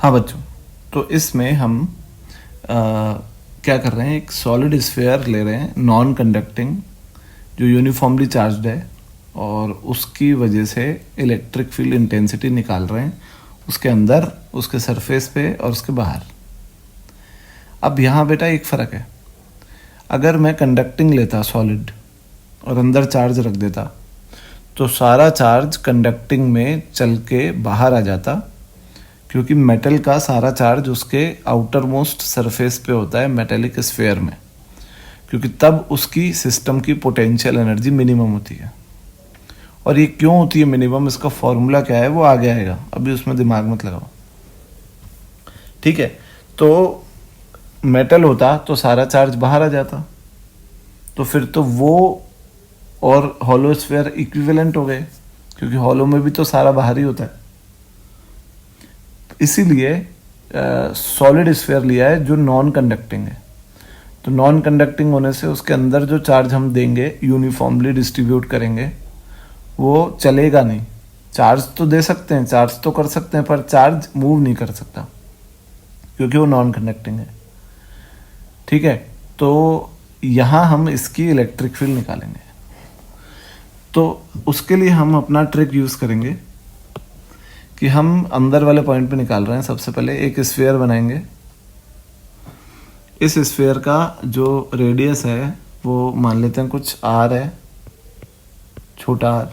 हाँ बच्चों, तो इसमें हम क्या कर रहे हैं, एक सॉलिड स्फीयर ले रहे हैं नॉन कंडक्टिंग जो यूनिफॉर्मली चार्ज्ड है और उसकी वजह से इलेक्ट्रिक फील्ड इंटेंसिटी निकाल रहे हैं उसके अंदर, उसके सरफेस पे और उसके बाहर। अब यहाँ बेटा एक फ़र्क है, अगर मैं कंडक्टिंग लेता सॉलिड और अंदर चार्ज रख देता तो सारा चार्ज कंडक्टिंग में चल के बाहर आ जाता, क्योंकि मेटल का सारा चार्ज उसके आउटर मोस्ट सरफेस पे होता है मेटेलिक स्फीयर में, क्योंकि तब उसकी सिस्टम की पोटेंशियल एनर्जी मिनिमम होती है। और ये क्यों होती है मिनिमम, इसका फॉर्मूला क्या है वो आगे आएगा, अभी उसमें दिमाग मत लगाओ, ठीक है। तो मेटल होता तो सारा चार्ज बाहर आ जाता, तो फिर तो वो और हॉलो स्फीयर इक्विवेलेंट हो गए, क्योंकि हॉलो में भी तो सारा बाहर ही होता है। इसीलिए सॉलिड स्फीयर लिया है जो नॉन कंडक्टिंग है। तो नॉन कंडक्टिंग होने से उसके अंदर जो चार्ज हम देंगे यूनिफॉर्मली डिस्ट्रीब्यूट करेंगे, वो चलेगा नहीं। चार्ज तो दे सकते हैं, चार्ज तो कर सकते हैं, पर चार्ज मूव नहीं कर सकता क्योंकि वो नॉन कंडक्टिंग है, ठीक है। तो यहाँ हम इसकी इलेक्ट्रिक फील्ड निकालेंगे, तो उसके लिए हम अपना ट्रिक यूज़ करेंगे कि हम अंदर वाले पॉइंट पे निकाल रहे हैं। सबसे पहले एक स्फीयर बनाएंगे, इस स्फीयर का जो रेडियस है वो मान लेते हैं कुछ r है, छोटा r।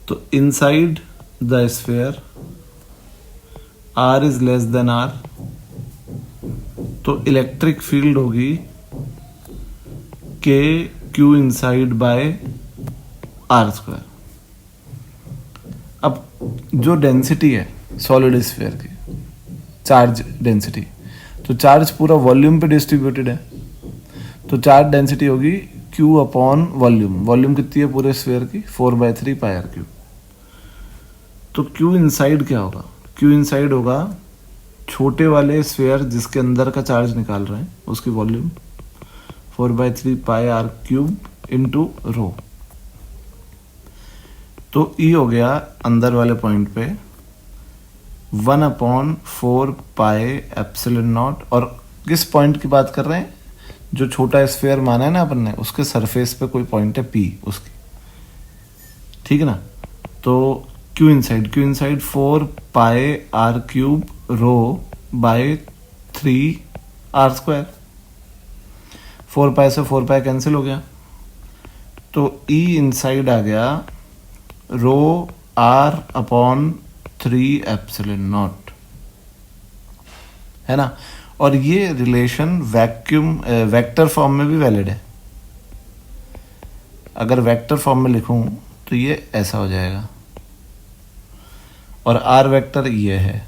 तो inside the sphere r is less than r, तो इलेक्ट्रिक फील्ड होगी k q inside bye r square. अब जो डेंसिटी है सॉलिड स्फीयर की, चार्ज डेंसिटी, तो चार्ज पूरा वॉल्यूम पे डिस्ट्रीब्यूटेड है, तो चार्ज डेंसिटी होगी Q अपॉन वॉल्यूम। वॉल्यूम कितनी है पूरे स्फीयर की, 4/3 पाई आर क्यूब। तो Q इनसाइड क्या होगा, Q इनसाइड होगा छोटे वाले स्फीयर जिसके अंदर का चार्ज निकाल रहे हैं उसकी volume, 4/3 pi r cube into rho. तो E हो गया अंदर वाले पॉइंट पे 1/4 पाई एप्सिलॉन नॉट। और किस पॉइंट की बात कर रहे हैं, जो छोटा स्फीयर माना है ना अपन ने, उसके सरफेस पे कोई पॉइंट है P उसकी, ठीक है ना। तो Q inside 4 pi r cube rho by 3 r square. 4 pi से 4 पाई कैंसिल हो गया, तो E इनसाइड आ गया रो r अपॉन 3 एप्सिलॉन नॉट, है ना। और ये रिलेशन वेक्टर फॉर्म में भी वैलिड है। अगर वेक्टर फॉर्म में लिखूं तो ये ऐसा हो जाएगा, और r वेक्टर ये है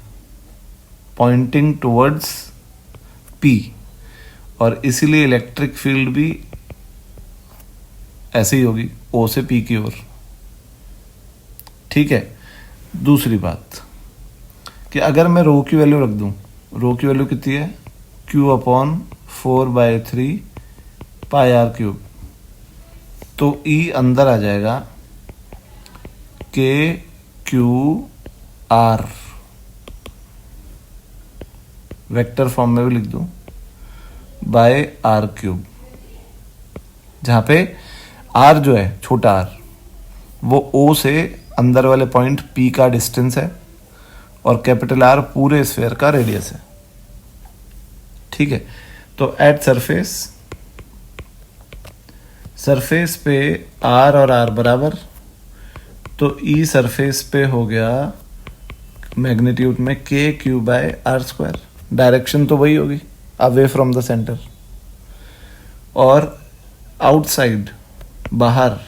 पॉइंटिंग टुवर्ड्स p, और इसीलिए इलेक्ट्रिक फील्ड भी ऐसे ही होगी, O से P की ओर, ठीक है। दूसरी बात कि अगर मैं रो की वैल्यू रख दूं, रो की वैल्यू कितनी है, Q upon 4/3 pi r cube, तो E अंदर आ जाएगा K Q R, vector form में भी लिख दूं, बाय आर क्यूब, जहां पे R जो है छोटा r वो O से अंदर वाले पॉइंट P का डिस्टेंस है और कैपिटल R पूरे स्फीयर का रेडियस है, ठीक है। तो एट सरफेस पे R और R बराबर, तो E सरफेस पे हो गया मैग्नीट्यूड में K Q by R square. Direction तो वही होगी, अवे फ्रॉम द सेंटर। और आउटसाइड बाहर,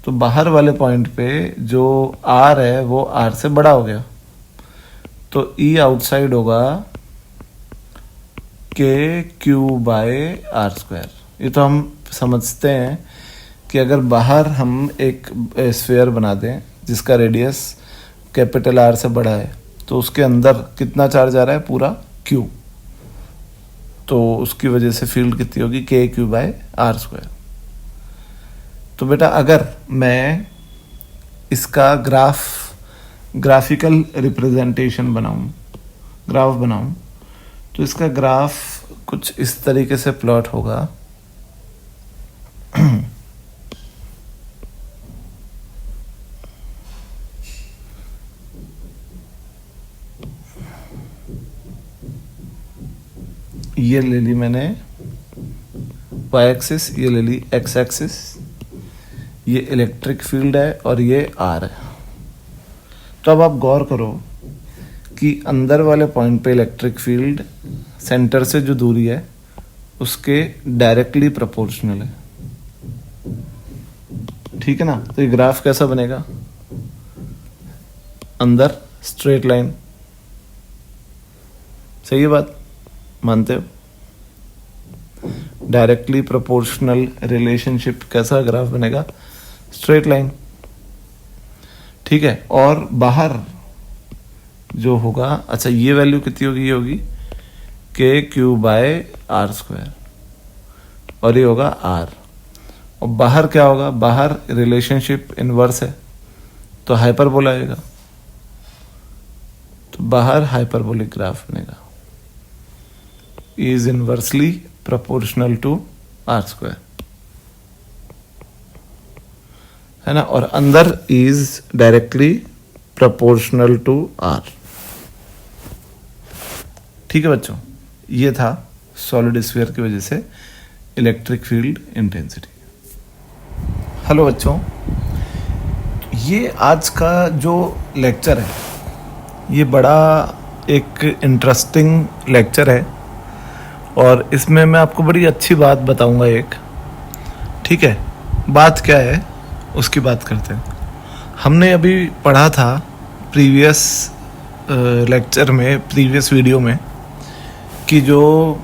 तो बाहर वाले पॉइंट पे जो R है वो R से बड़ा हो गया, तो E आउटसाइड होगा K Q by R square. ये तो हम समझते हैं कि अगर बाहर हम एक स्फीयर बना दें जिसका रेडियस कैपिटल R से बड़ा है, तो उसके अंदर कितना चार्ज आ रहा है, पूरा Q, तो उसकी वजह से फील्ड कितनी होगी, K Q by R square. तो बेटा अगर मैं इसका ग्राफिकल रिप्रेजेंटेशन बनाऊं, ग्राफ बनाऊं तो इसका ग्राफ कुछ इस तरीके से प्लॉट होगा। ये ले ली मैंने y एक्सिस, ये ले ली x एक्सिस, ये इलेक्ट्रिक फील्ड है और ये r है। तो अब आप गौर करो कि अंदर वाले पॉइंट पे इलेक्ट्रिक फील्ड सेंटर से जो दूरी है उसके डायरेक्टली प्रोपोर्शनल है, ठीक है ना। तो ये ग्राफ कैसा बनेगा, अंदर स्ट्रेट लाइन, सही है बात, मानते हो? डायरेक्टली प्रोपोर्शनल रिलेशनशिप, कैसा ग्राफ बनेगा, स्ट्रेट लाइन, ठीक है। और बाहर जो होगा, अच्छा ये वैल्यू कितनी होगी, ये होगी KQ/r², और ये होगा r। और बाहर क्या होगा, बाहर रिलेशनशिप इनवर्स है तो हाइपरबोला आएगा, तो बाहर हाइपरबोलिक ग्राफ बनेगा, is inversely proportional to r², है ना। और अंदर is directly proportional to r, ठीक है बच्चों। ये था सॉलिड स्फीयर की वजह से इलेक्ट्रिक फील्ड इंटेंसिटी। हेलो बच्चों, ये आज का जो लेक्चर है ये बड़ा एक इंटरेस्टिंग लेक्चर है और इसमें मैं आपको बड़ी अच्छी बात बताऊंगा एक, ठीक है। बात क्या है उसकी बात करते हैं। हमने अभी पढ़ा था प्रीवियस लेक्चर में, प्रीवियस वीडियो में, कि जो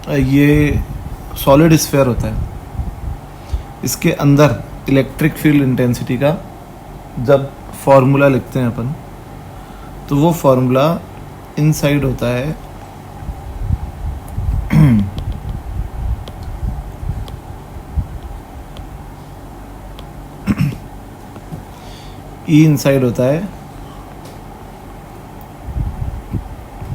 ये सॉलिड स्फीयर होता है इसके अंदर इलेक्ट्रिक फील्ड इंटेंसिटी का जब फॉर्मूला लिखते हैं अपन, तो वो फॉर्मूला इनसाइड होता है ई इनसाइड होता है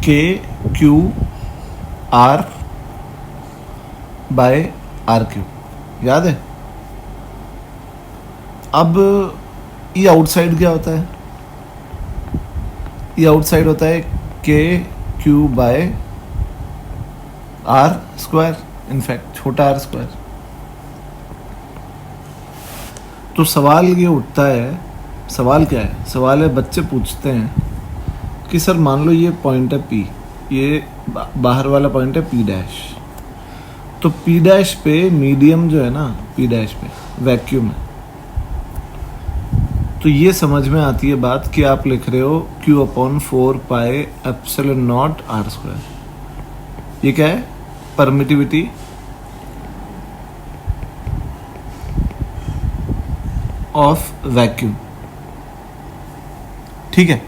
KQ/R/Q, याद है। अब ई आउटसाइड क्या होता है, ई आउटसाइड होता है KQ/R², इनफैक्ट छोटा r²। तो सवाल ये उठता है, सवाल क्या है, सवाल है बच्चे पूछते हैं कि सर मान लो ये पॉइंट है P, ये बाहर वाला पॉइंट है P', तो P' पे मीडियम जो है ना, P' पे वैक्यूम है। तो ये समझ में आती है बात कि आप लिख रहे हो Q/4πε0r²। ये क्या है, परमिटिविटी ऑफ वैक्यूम, ठीक है।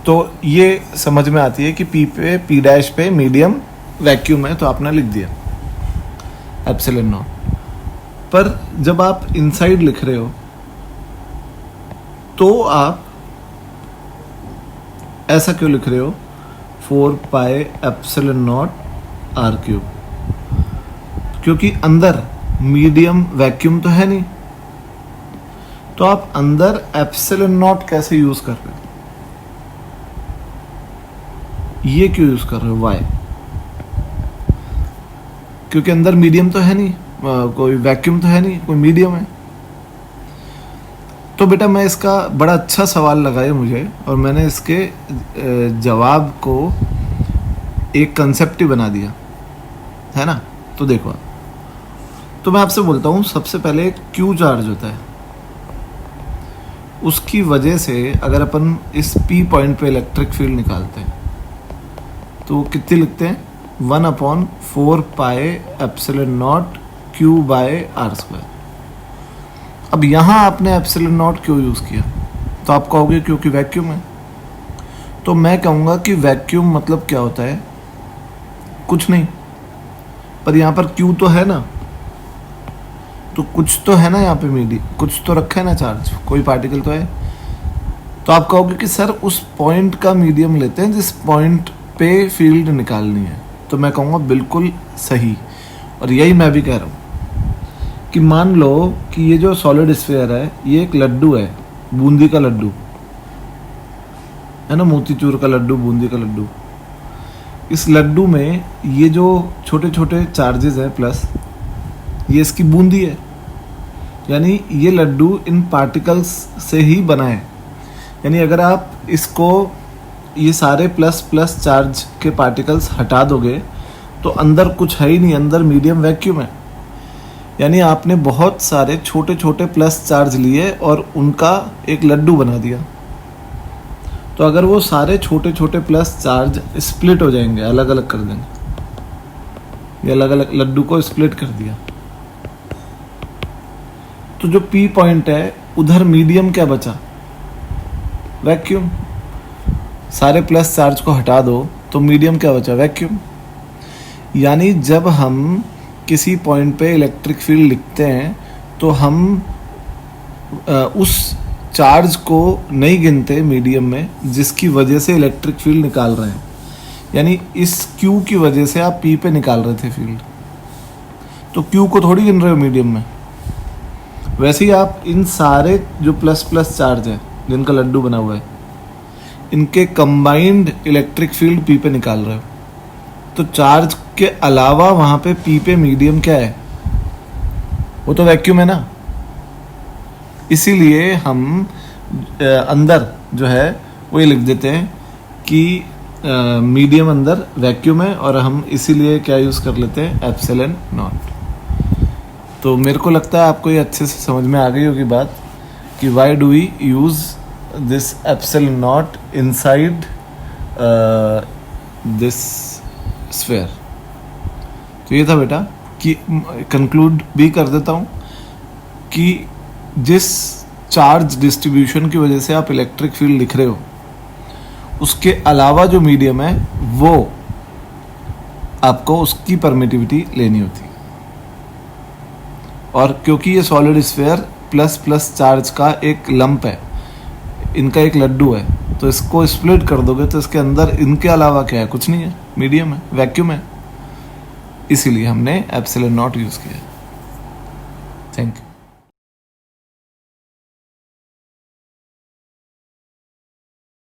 तो ये समझ में आती है कि P' पे मीडियम वैक्यूम है, तो आपने लिख दिया ε0। पर जब आप इनसाइड लिख रहे हो तो आप ऐसा क्यों लिख रहे हो, 4πε0r³, क्योंकि अंदर मीडियम वैक्यूम तो है नहीं, तो आप अंदर ε0 कैसे यूज कर रहे हो, ये क्यों यूज कर रहे हो, वाई, क्योंकि अंदर मीडियम तो है नहीं, कोई वैक्यूम तो है नहीं, कोई मीडियम है। तो बेटा मैं इसका बड़ा अच्छा सवाल लगाया मुझे, और मैंने इसके जवाब को एक कंसेप्ट ही बना दिया, है ना। तो देखो, तो मैं आपसे बोलता हूँ, सबसे पहले क्यू चार्ज होता है, उसकी वजह से अगर अपन इस P पॉइंट पे इलेक्ट्रिक फील्ड निकालते हैं तो कितनी लिखते हैं, 1/4πε0Q/R²। अब यहाँ आपने ε0 क्यों यूज़ किया, तो आप कहोगे क्योंकि वैक्यूम है। तो मैं कहूँगा कि वैक्यूम मतलब क्या होता है, कुछ नहीं, पर यहाँ पर Q तो है ना, तो कुछ तो है ना यहाँ पे मीडियम, कुछ तो रखा है ना चार्ज, कोई पार्टिकल तो है। तो आप कहोगे कि सर उस पॉइंट का मीडियम लेते हैं जिस पॉइंट पे फील्ड निकालनी है, तो मैं कहूँगा बिल्कुल सही। और यही मैं भी कह रहा हूँ कि मान लो कि ये जो सॉलिड स्फीयर है ये एक लड्डू है, बूंदी का लड्डू है ना, मोतीचूर का लड्डू, बूंदी का लड्डू। इस लड्डू में ये जो छोटे छोटे चार्जेस हैं प्लस, ये इसकी बूंदी है, यानी ये लड्डू इन पार्टिकल्स से ही बना है। यानी अगर आप इसको ये सारे प्लस प्लस चार्ज के पार्टिकल्स हटा दोगे तो अंदर कुछ है ही नहीं, अंदर मीडियम वैक्यूम है। यानी आपने बहुत सारे छोटे छोटे प्लस चार्ज लिए और उनका एक लड्डू बना दिया। तो अगर वो सारे छोटे छोटे प्लस चार्ज स्प्लिट हो जाएंगे, अलग अलग कर देंगे, ये अलग अलग लड्डू को स्प्लिट कर दिया, तो जो पी पॉइंट है उधर मीडियम क्या बचा? वैक्यूम। सारे प्लस चार्ज को हटा दो तो मीडियम क्या बचा? वैक्यूम। यानी जब हम किसी पॉइंट पे इलेक्ट्रिक फील्ड लिखते हैं तो हम उस चार्ज को नहीं गिनते मीडियम में, जिसकी वजह से इलेक्ट्रिक फील्ड निकाल रहे हैं। यानी इस Q की वजह से आप P पे निकाल रहे थे फील्ड, तो Q को थोड़ी गिन रहे हो मीडियम में। वैसे ही आप इन सारे जो प्लस प्लस चार्ज है जिनका लड्डू बना हुआ है, इनके कंबाइंड इलेक्ट्रिक फील्ड P पे निकाल रहे हो। तो चार्ज के अलावा वहां पे P पे मीडियम क्या है? वो तो वैक्यूम है ना। इसीलिए हम अंदर जो है वो ये लिख देते हैं कि मीडियम अंदर वैक्यूम है, और हम इसीलिए क्या यूज़ कर लेते हैं? Epsilon not. तो मेरे को लगता है आपको ये अच्छे से समझ में आ गई होगी बात कि why do we use this epsilon not inside this sphere. तो ये था बेटा कि कंक्लूड भी कर देता हूँ कि जिस चार्ज डिस्ट्रीब्यूशन की वजह से आप इलेक्ट्रिक फील्ड लिख रहे हो, उसके अलावा जो मीडियम है वो आपको उसकी परमिटिविटी लेनी होती है। और क्योंकि ये solid sphere plus plus charge का एक लंप है, इनका एक लड्डू है, तो इसको स्प्लिट कर दोगे तो इसके अंदर इनके अलावा क्या है? कुछ नहीं है, मीडियम है, वैक्यूम है। इसीलिए हमने एप्सिलॉन नॉट यूज़ किया। Thank you.